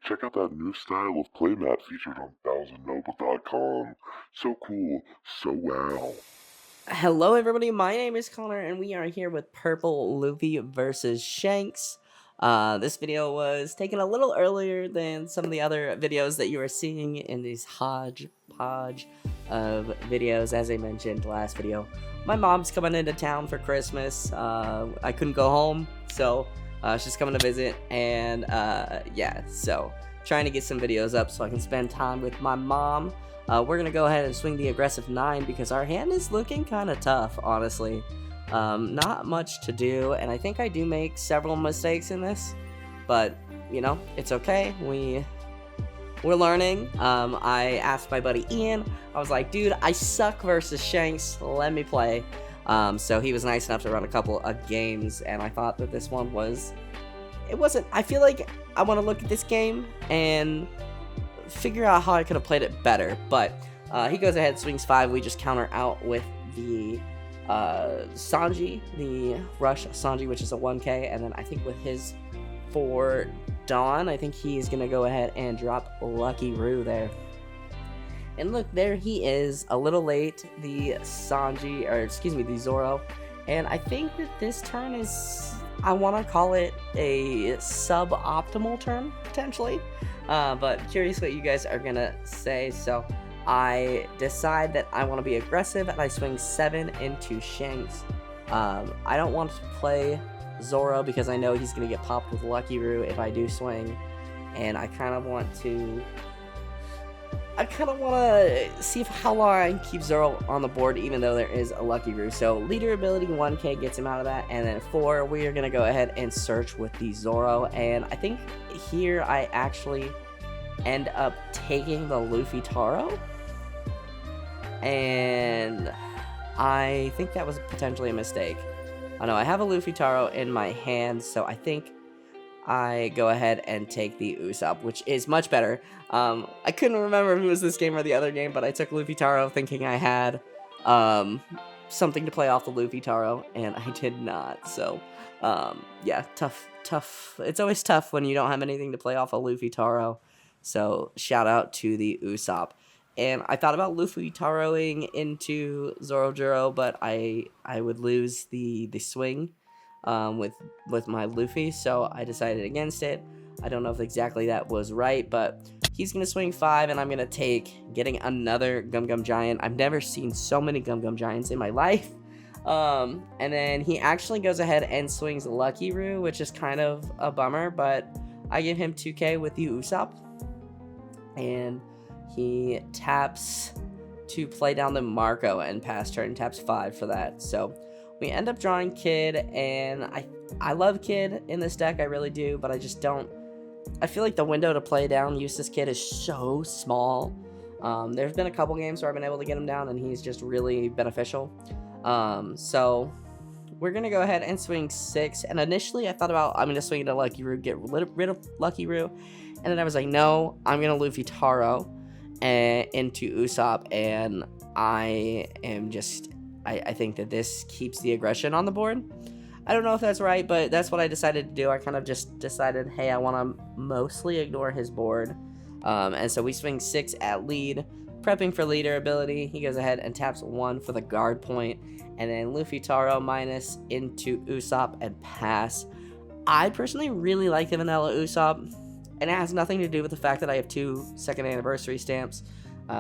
check out that new style of playmat featured on thousandnoble.com. So cool, so wow. Hello, everybody. My name is Connor, and we are here with Purple Luffy versus Shanks. This video was taken a little earlier than some of the other videos that you are seeing in these hodgepodge of videos. As I mentioned last video, my mom's coming into town for Christmas. I couldn't go home, so she's coming to visit, and yeah, so trying to get some videos up so I can spend time with my mom. We're going to go ahead and swing the aggressive 9 because our hand is looking kind of tough, honestly. Not much to do, and I think I do make several mistakes in this, but, you know, it's okay. We're learning. I asked my buddy Ian, I was like, dude, I suck versus Shanks, let me play. So he was nice enough to run a couple of games, and I thought that this one I feel like I want to look at this game and figure out how I could have played it better, but he goes ahead, swings 5. We just counter out with the Sanji, the Rush Sanji, which is a 1k, and then I think with his 4 Dawn, I think he's gonna go ahead and drop Lucky Roo there. And look, there he is, a little late, the the Zoro, and I think that this turn is, I want to call it a suboptimal turn, potentially. But curious what you guys are gonna say. So I decide that I want to be aggressive, and I swing 7 into Shanks. I don't want to play Zoro because I know he's gonna get popped with Lucky Roo if I do swing, and I kind of want to see how long I can keep Zoro on the board, even though there is a Lucky Roo. So leader ability 1k gets him out of that, and then 4, we are going to go ahead and search with the Zoro, and I think here I actually end up taking the Luffy Taro, and I think that was potentially a mistake. I know I have a Luffy Taro in my hand, so I think I go ahead and take the Usopp, which is much better. I couldn't remember if it was this game or the other game, but I took Luffy Taro thinking I had something to play off the Luffy Taro, and I did not. So, yeah, tough. It's always tough when you don't have anything to play off a Luffy Taro. So, shout out to the Usopp. And I thought about Luffy Taroing into Zorojuro, but I would lose the swing with my Luffy, so I decided against it. I don't know if exactly that was right, but he's gonna swing 5, and I'm gonna take getting another Gum Gum Giant. I've never seen so many Gum Gum Giants in my life. And then he actually goes ahead and swings Lucky Roo, which is kind of a bummer, but I give him 2k with the Usopp, and he taps to play down the Marco and pass turn, taps 5 for that. So we end up drawing Kid, and I love Kid in this deck, I really do, but I just don't, I feel like the window to play down Eustace Kid is so small. There's been a couple games where I've been able to get him down, and he's just really beneficial. So we're going to go ahead and swing 6, and initially I thought about, I'm going to swing into Lucky Roo, get rid of Lucky Roo, and then I was like, no, I'm going to Luffy Taro into Usopp, and I think that this keeps the aggression on the board. I don't know if that's right, but that's what I decided to do. I kind of just decided, hey, I want to mostly ignore his board. And so we swing 6 at lead, prepping for leader ability. He goes ahead and taps 1 for the guard point, and then Luffy Taro minus into Usopp and pass. I personally really like the vanilla Usopp, and it has nothing to do with the fact that I have 2 second anniversary stamps.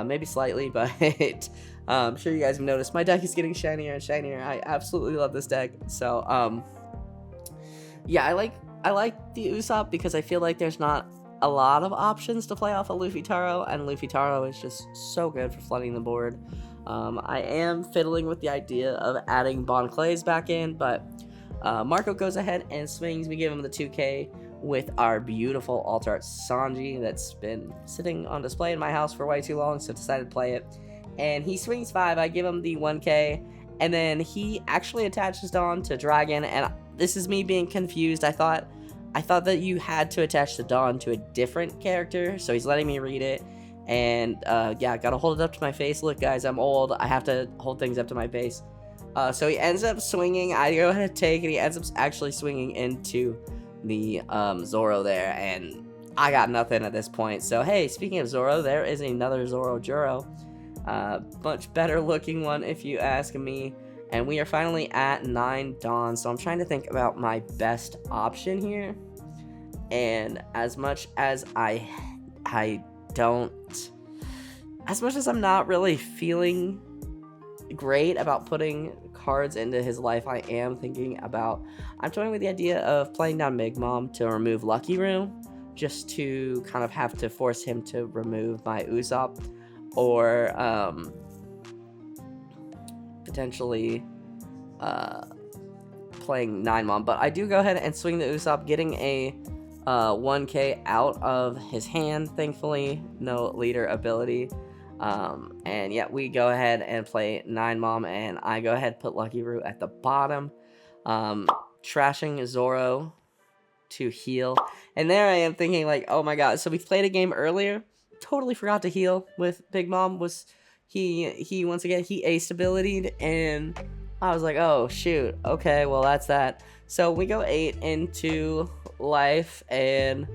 Maybe slightly, but I'm sure you guys have noticed my deck is getting shinier and shinier. I absolutely love this deck. So yeah, I like the Usopp because I feel like there's not a lot of options to play off of Luffy Taro, and Luffy Taro is just so good for flooding the board. I am fiddling with the idea of adding Bon Clays back in, but Marco goes ahead and swings. We give him the 2k with our beautiful Alt Art Sanji that's been sitting on display in my house for way too long, so decided to play it. And he swings 5, I give him the 1k, and then he actually attaches Dawn to Dragon, and this is me being confused. I thought that you had to attach the Dawn to a different character, so he's letting me read it, and yeah, gotta hold it up to my face. Look guys, I'm old, I have to hold things up to my face. So he ends up swinging, I go ahead and take, and he ends up actually swinging into the Zoro there, and I got nothing at this point. So, hey, speaking of Zoro, there is another Zoro Juro. Much better looking one, if you ask me. And we are finally at 9 Dawn. So, I'm trying to think about my best option here. And as much as I'm not really feeling great about putting cards into his life, I'm toying with the idea of playing down Big Mom to remove Lucky Room, just to kind of have to force him to remove my Usopp, or potentially playing 9 Mom. But I do go ahead and swing the Usopp, getting a 1k out of his hand, thankfully. No leader ability. And yeah, we go ahead and play 9 Mom, and I go ahead and put Lucky Root at the bottom, trashing Zoro to heal. And there I am thinking, like, oh my god, so we played a game earlier, totally forgot to heal with Big Mom. He once again, he aced abilitied, and I was like, oh shoot, okay, well that's that. So we go 8 into life, and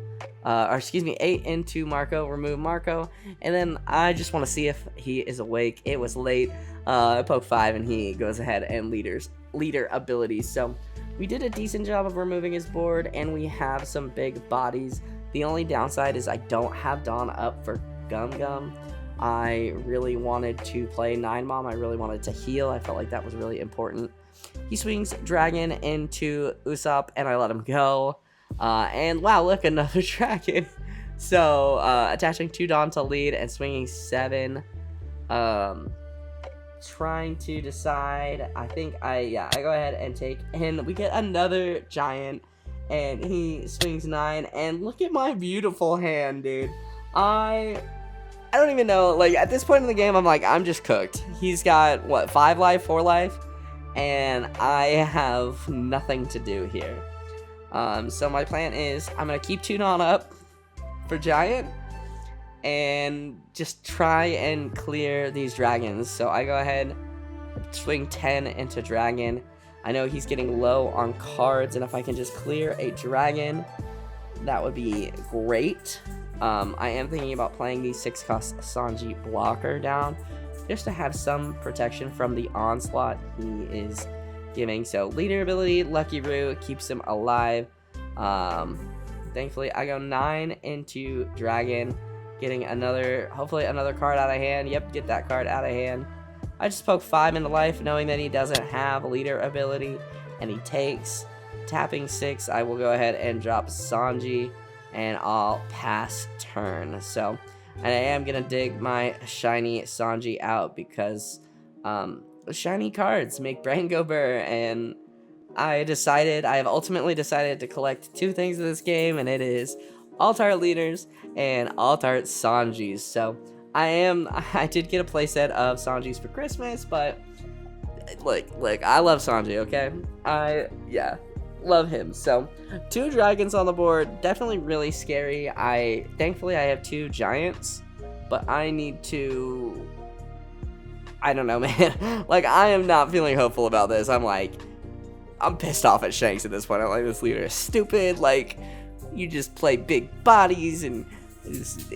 8 into Marco, remove Marco, and then I just want to see if he is awake. It was late. I poke 5, and he goes ahead and leader abilities. So we did a decent job of removing his board, and we have some big bodies. The only downside is I don't have Dawn up for Gum Gum. I really wanted to play 9 Mom. I really wanted to heal. I felt like that was really important. He swings Dragon into Usopp, and I let him go. And wow, look, another dragon. So, attaching 2 Dawn to lead and swinging 7. Trying to decide. I think I go ahead and take, and we get another giant, and he swings 9. And look at my beautiful hand, dude. I don't even know, like, at this point in the game, I'm like, I'm just cooked. He's got, what, 5 life, 4 life? And I have nothing to do here. So my plan is, I'm going to keep 2 Dawn up for Giant, and just try and clear these dragons. So I go ahead, swing 10 into Dragon. I know he's getting low on cards, and if I can just clear a dragon, that would be great. I am thinking about playing the 6-cost Sanji blocker down, just to have some protection from the onslaught he is giving. So leader ability, Lucky Root, keeps him alive. Thankfully I go 9 into Dragon, getting hopefully another card out of hand. Yep, get that card out of hand. I just poke 5 into life, knowing that he doesn't have leader ability, and he takes. Tapping 6, I will go ahead and drop Sanji, and I'll pass turn. So, and I am gonna dig my shiny Sanji out, because shiny cards make brain go burr, and I have ultimately decided to collect 2 things in this game, and it is Alt-Art leaders and Alt-Art Sanjis. So I did get a playset of Sanjis for Christmas, but look, I love Sanji, okay? Love him. So 2 dragons on the board, definitely really scary. Thankfully I have 2 giants, but I don't know, man. Like, I am not feeling hopeful about this. I'm pissed off at Shanks at this point. I'm like, this leader is stupid. Like, you just play big bodies and just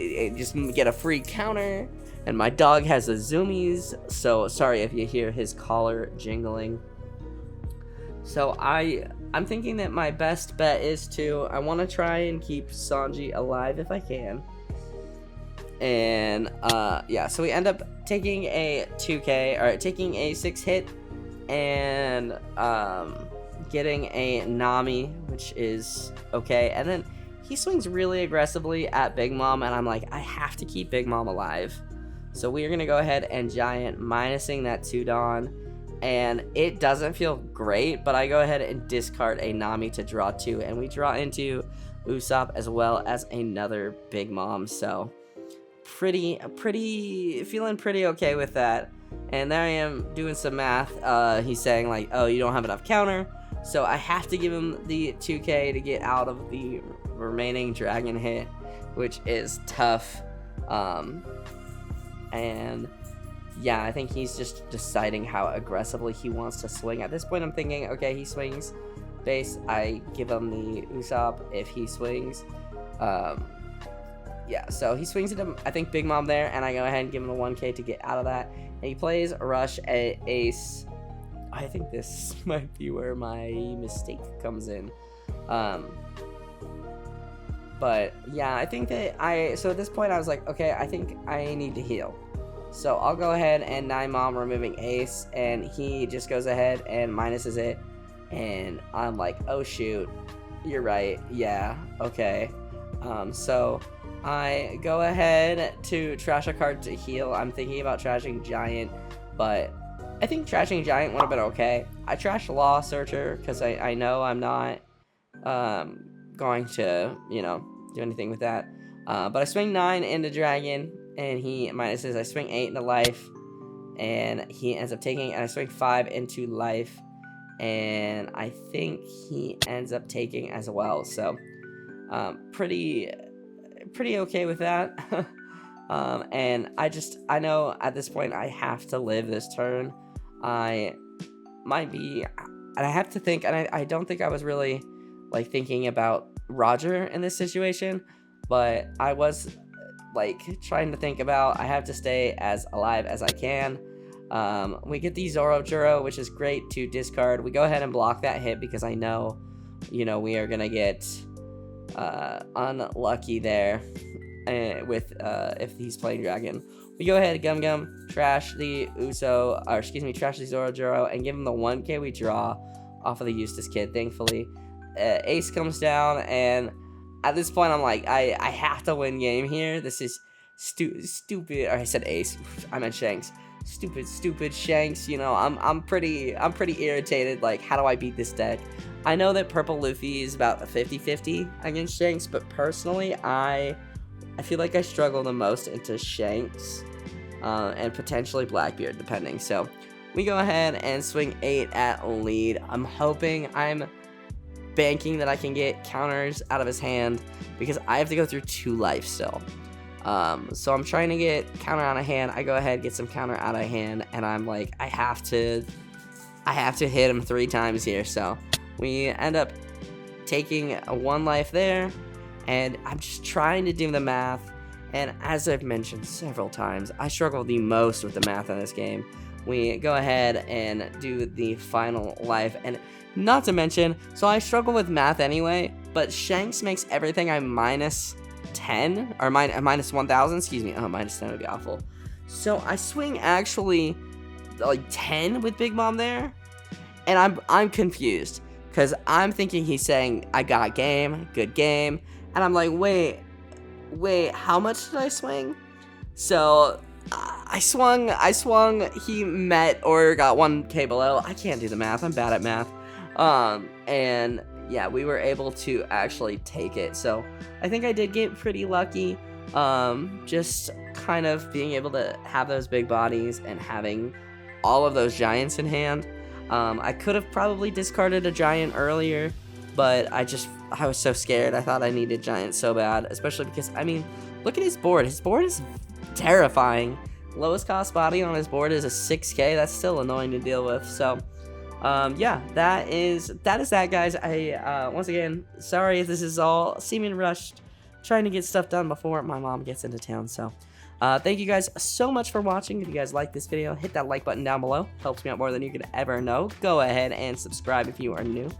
get a free counter. And my dog has the zoomies, so sorry if you hear his collar jingling. So I'm thinking that my best bet is I want to try and keep Sanji alive if I can. And so we end up taking a 2k, or taking a 6 hit, and getting a Nami, which is okay. And then he swings really aggressively at Big Mom, and I'm like, I have to keep Big Mom alive. So we are gonna go ahead and Giant, minusing that 2 Dawn, and it doesn't feel great, but I go ahead and discard a Nami to draw 2, and we draw into Usopp as well as another Big Mom. So feeling pretty okay with that. And there I am doing some math. He's saying, like, oh, you don't have enough counter, so I have to give him the 2k to get out of the remaining dragon hit, which is tough. And yeah, I think he's just deciding how aggressively he wants to swing. At this point, I'm thinking, okay, he swings base, I give him the Usopp. If he swings yeah, so he swings at him, I think Big Mom there, and I go ahead and give him the 1k to get out of that. And he plays Rush Ace. I think this might be where my mistake comes in. But yeah, I think that so at this point I was like, okay, I think I need to heal. So I'll go ahead and 9 Mom removing Ace, and he just goes ahead and minuses it. And I'm like, oh shoot, you're right, yeah, okay. So I go ahead to trash a card to heal. I'm thinking about trashing Giant, but I think trashing Giant would have been okay. I trashed Law Searcher because I know I'm not going to, you know, do anything with that. But I swing 9 into Dragon, and he minuses. I swing 8 into Life, and he ends up taking, and I swing 5 into Life, and I think he ends up taking as well. So pretty okay with that. And I know at this point I have to live this turn. I might be, and I have to think, and I don't think I was really like thinking about Roger in this situation, but I was like trying to think about, I have to stay as alive as I can. We get the Zoro, which is great to discard. We go ahead and block that hit because I know, you know, we are gonna get unlucky there with if he's playing Dragon. We go ahead, Gum trash the trash the Zoro, and give him the 1k we draw off of the Eustace Kid. Thankfully, Ace comes down, and at this point I'm like, I have to win game here. This is stupid. Or I said Ace, I meant Shanks. Stupid Shanks. You know, I'm pretty irritated. Like, how do I beat this deck? I know that Purple Luffy is about a 50-50 against Shanks, but personally, I feel like I struggle the most into Shanks and potentially Blackbeard, depending. So we go ahead and swing 8 at lead. I'm banking that I can get counters out of his hand because I have to go through 2 life still. So I'm trying to get counter out of hand. I go ahead, get some counter out of hand, and I'm like, I have to hit him 3 times here. So we end up taking 1 life there, and I'm just trying to do the math. And as I've mentioned several times, I struggle the most with the math in this game. We go ahead and do the final life, and not to mention, so I struggle with math anyway, but Shanks makes everything I minus 10, or minus 1,000, excuse me. Oh, minus 10 would be awful. So I swing actually like 10 with Big Mom there, and I'm confused because I'm thinking he's saying I got game, good game, and I'm like, wait, how much did I swing? So I swung, he met or got 1k below. I can't do the math, I'm bad at math. And yeah, we were able to actually take it. So I think I did get pretty lucky. Just kind of being able to have those big bodies and having all of those giants in hand. I could have probably discarded a giant earlier, but I was so scared. I thought I needed giants so bad, especially because, I mean, look at his board. His board is terrifying. Lowest cost body on his board is a 6k. That's still annoying to deal with. So yeah, that is that, guys. I once again, sorry if this is all seeming rushed, trying to get stuff done before my mom gets into town. So thank you guys so much for watching. If you guys like this video, hit that like button down below. Helps me out more than you could ever know. Go ahead and subscribe if you are new,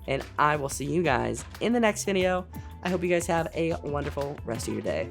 and I will see you guys in the next video. I hope you guys have a wonderful rest of your day.